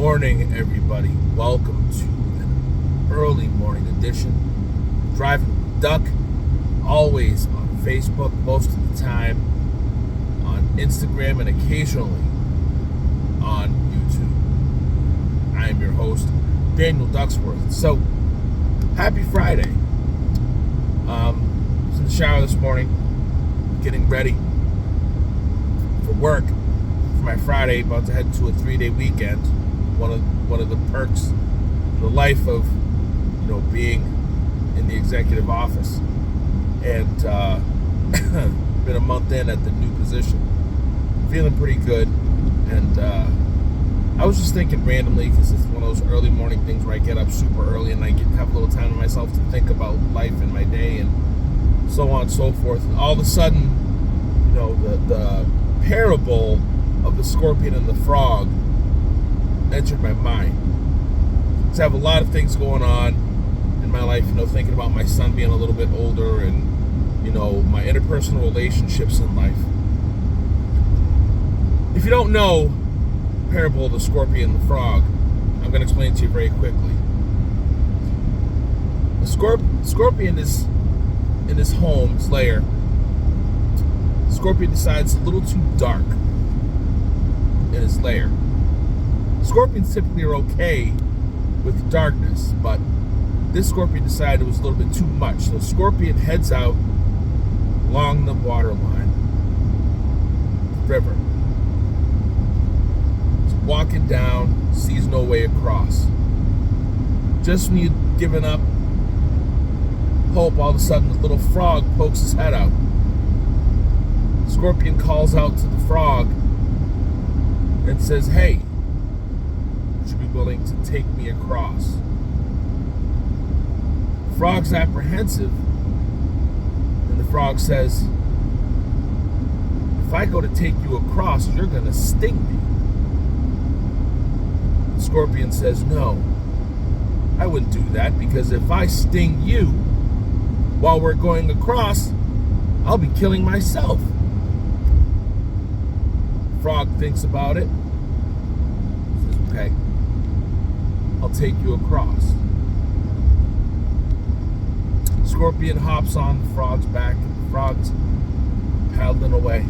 morning, everybody. Welcome to an early morning edition of Drivin with Duck. Always on Facebook, most of the time on Instagram, and occasionally on YouTube. I am your host, Daniel Ducksworth. So, happy Friday. I was in the shower this morning, getting ready for work for my Friday, about to head to a 3-day weekend. One of the perks in the life of being in the executive office, and been a month in at the new position, feeling pretty good. And I was just thinking randomly, because it's one of those early morning things where I get up super early and I get to have a little time to myself to think about life in my day and so on and so forth. And all of a sudden, the parable of the scorpion and the frog entered my mind. So I have a lot of things going on in my life, thinking about my son being a little bit older and, my interpersonal relationships in life. If you don't know the parable of the scorpion and the frog, I'm going to explain it to you very quickly. The scorpion is in his home, his lair. The scorpion decides it's a little too dark in his lair. Scorpions typically are okay with darkness, but this scorpion decided it was a little bit too much. So the scorpion heads out along the water line, the river. He's walking down, sees no way across. Just when you've given up hope, all of a sudden the little frog pokes his head out. The scorpion calls out to the frog and says, "Hey, would you be willing to take me across?" The frog's apprehensive, and the frog says, "If I go to take you across, you're going to sting me." The scorpion says, "No, I wouldn't do that, because if I sting you while we're going across, I'll be killing myself." The frog thinks about it. Says, "Okay, I'll take you across." Scorpion hops on the frog's back, and the frog's paddling away.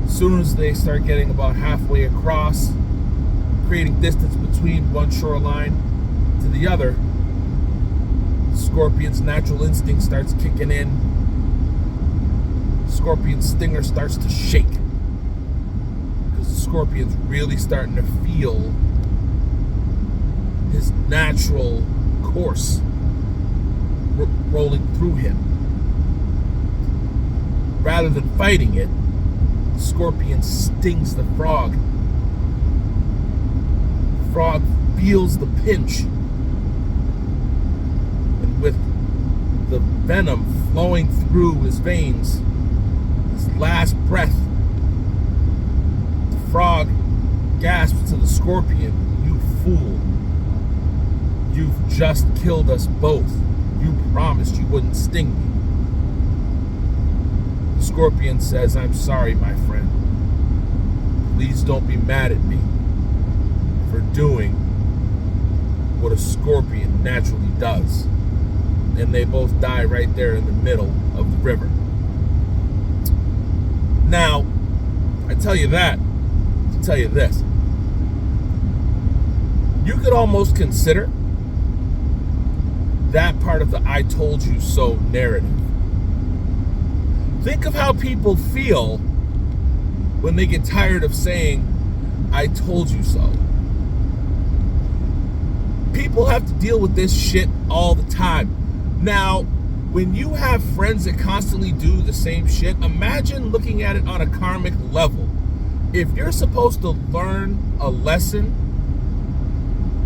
As soon as they start getting about halfway across, creating distance between one shoreline to the other, the scorpion's natural instinct starts kicking in. The scorpion's stinger starts to shake, because the scorpion's really starting to feel his natural course rolling through him. Rather than fighting it, the scorpion stings the frog. The frog feels the pinch, and with the venom flowing through his veins, his last breath, the frog gasps to the scorpion, "You fool. You've just killed us both. You promised you wouldn't sting me." The scorpion says, "I'm sorry, my friend. Please don't be mad at me for doing what a scorpion naturally does." And they both die right there in the middle of the river. Now, I tell you that to tell you this. You could almost consider that part of the "I told you so" narrative. Think of how people feel when they get tired of saying, "I told you so." People have to deal with this shit all the time. Now, when you have friends that constantly do the same shit, imagine looking at it on a karmic level. If you're supposed to learn a lesson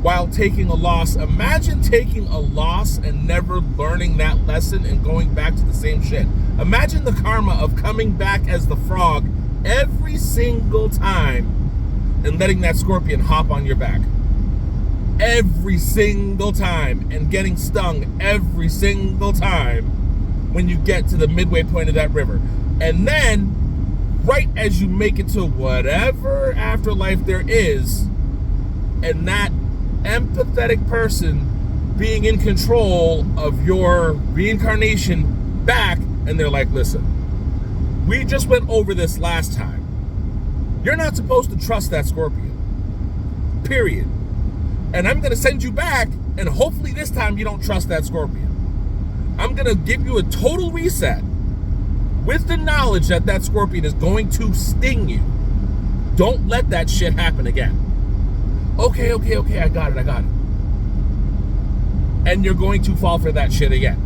while taking a loss, imagine taking a loss and never learning that lesson and going back to the same shit. Imagine the karma of coming back as the frog every single time and letting that scorpion hop on your back every single time and getting stung every single time when you get to the midway point of that river. And then right as you make it to whatever afterlife there is, and that empathetic person being in control of your reincarnation back, and they're like, listen, we just went over this last time. You're not supposed to trust that scorpion. Period. And I'm going to send you back, and hopefully this time you don't trust that scorpion. I'm going to give you a total reset with the knowledge that that scorpion is going to sting you. Don't let that shit happen again. Okay, I got it. And you're going to fall for that shit again.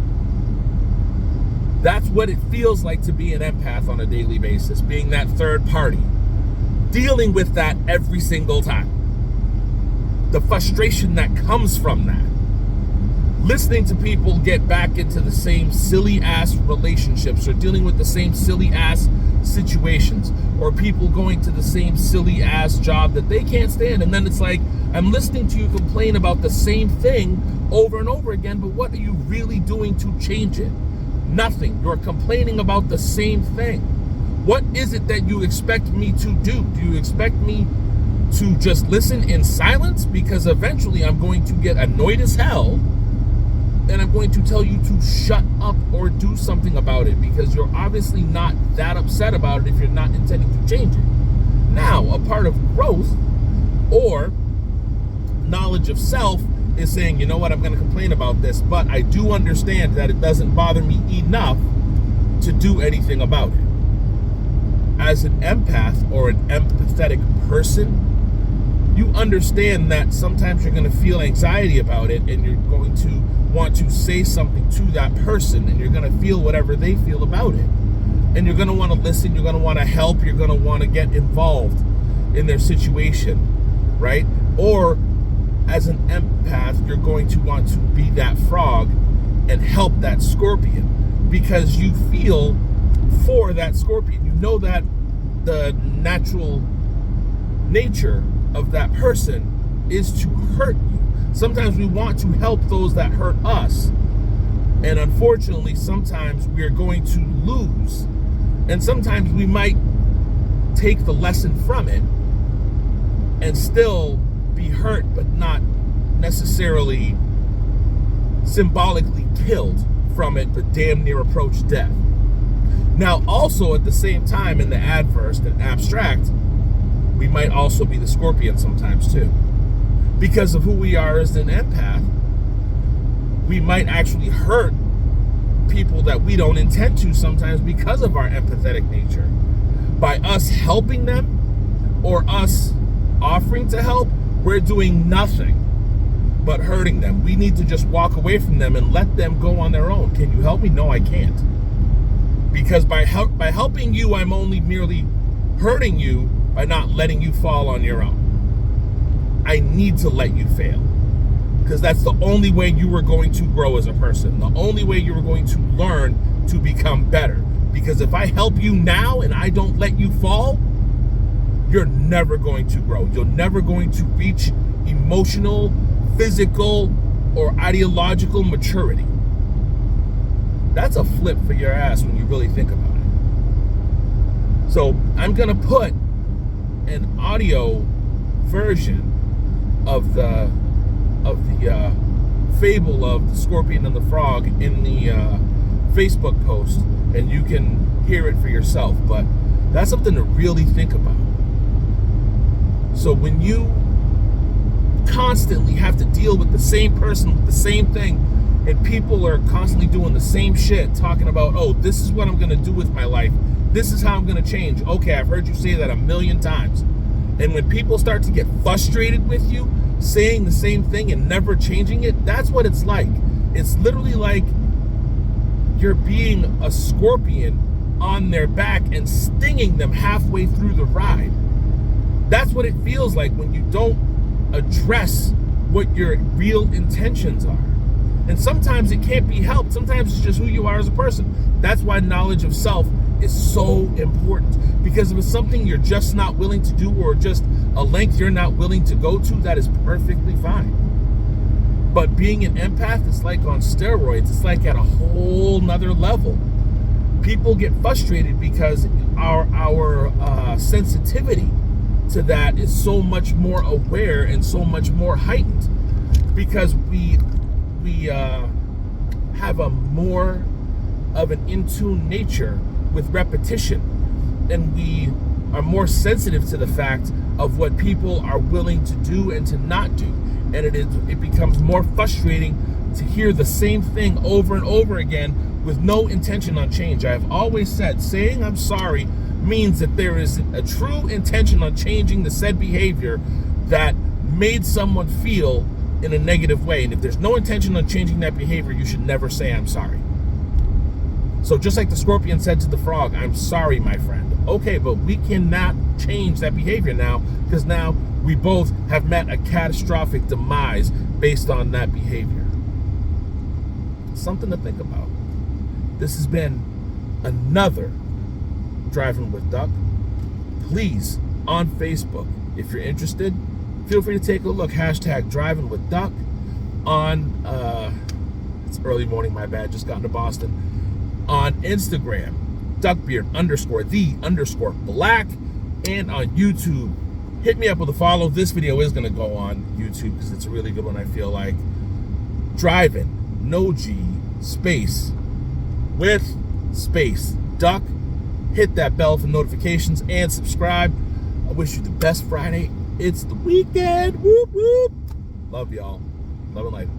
That's what it feels like to be an empath on a daily basis, being that third party, dealing with that every single time. The frustration that comes from that. Listening to people get back into the same silly ass relationships, or dealing with the same silly ass situations, or people going to the same silly ass job that they can't stand. And then it's like, I'm listening to you complain about the same thing over and over again, but what are you really doing to change it? Nothing. You're complaining about the same thing. What is it that you expect me to do? Do you expect me to just listen in silence? Because eventually I'm going to get annoyed as hell, and I'm going to tell you to shut up or do something about it, because you're obviously not that upset about it if you're not intending to change it. Now, a part of growth or knowledge of self is saying, you know what, I'm going to complain about this, but I do understand that it doesn't bother me enough to do anything about it. As an empath or an empathetic person, you understand that sometimes you're going to feel anxiety about it, and you're going to want to say something to that person, and you're going to feel whatever they feel about it. And you're going to want to listen, you're going to want to help, you're going to want to get involved in their situation, right? Or as an empath, you're going to want to be that frog and help that scorpion, because you feel for that scorpion. You know that the natural nature of that person is to hurt you. Sometimes we want to help those that hurt us. And unfortunately, sometimes we're going to lose. And sometimes we might take the lesson from it and still be hurt, but not necessarily symbolically killed from it, but damn near approach death. Now, also at the same time, in the adverse and abstract, we might also be the scorpion sometimes too. Because of who we are as an empath, we might actually hurt people that we don't intend to sometimes because of our empathetic nature. By us helping them or us offering to help, we're doing nothing but hurting them. We need to just walk away from them and let them go on their own. Can you help me? No, I can't. Because by helping you, I'm only merely hurting you by not letting you fall on your own. I need to let you fail, because that's the only way you are going to grow as a person. The only way you are going to learn to become better. Because if I help you now and I don't let you fall, you're never going to grow. You're never going to reach emotional, physical, or ideological maturity. That's a flip for your ass when you really think about it. So I'm going to put an audio version of the fable of the scorpion and the frog in the Facebook post, and you can hear it for yourself. But that's something to really think about. So when you constantly have to deal with the same person with the same thing, and people are constantly doing the same shit, talking about, oh, this is what I'm going to do with my life, this is how I'm going to change. Okay, I've heard you say that 1,000,000 times. And when people start to get frustrated with you saying the same thing and never changing it, that's what it's like. It's literally like you're being a scorpion on their back and stinging them halfway through the ride. That's what it feels like when you don't address what your real intentions are. And sometimes it can't be helped. Sometimes it's just who you are as a person. That's why knowledge of self is so important. Because if it's something you're just not willing to do, or just a length you're not willing to go to, that is perfectly fine. But being an empath is like on steroids. It's like at a whole nother level. people get frustrated because our sensitivity to that is so much more aware and so much more heightened, because we have a more of an in tune nature with repetition, and we are more sensitive to the fact of what people are willing to do and to not do, and it becomes more frustrating to hear the same thing over and over again with no intention on change. I have always said saying I'm sorry means that there is a true intention on changing the said behavior that made someone feel in a negative way. And if there's no intention on changing that behavior, you should never say I'm sorry. So just like the scorpion said to the frog, I'm sorry, my friend. Okay, but we cannot change that behavior now, because now we both have met a catastrophic demise based on that behavior. Something to think about. This has been another Drivin with Duck. Please, on Facebook, if you're interested, feel free to take a look. Hashtag Drivin with Duck on, it's early morning, my bad, just got into Boston. On Instagram, duckbeard_the_black, and on YouTube. Hit me up with a follow. This video is going to go on YouTube because it's a really good one, I feel like. Drivin, no G, space, with space, duck. Hit that bell for notifications and subscribe. I wish you the best Friday. It's the weekend. Whoop, whoop. Love y'all. Love and light.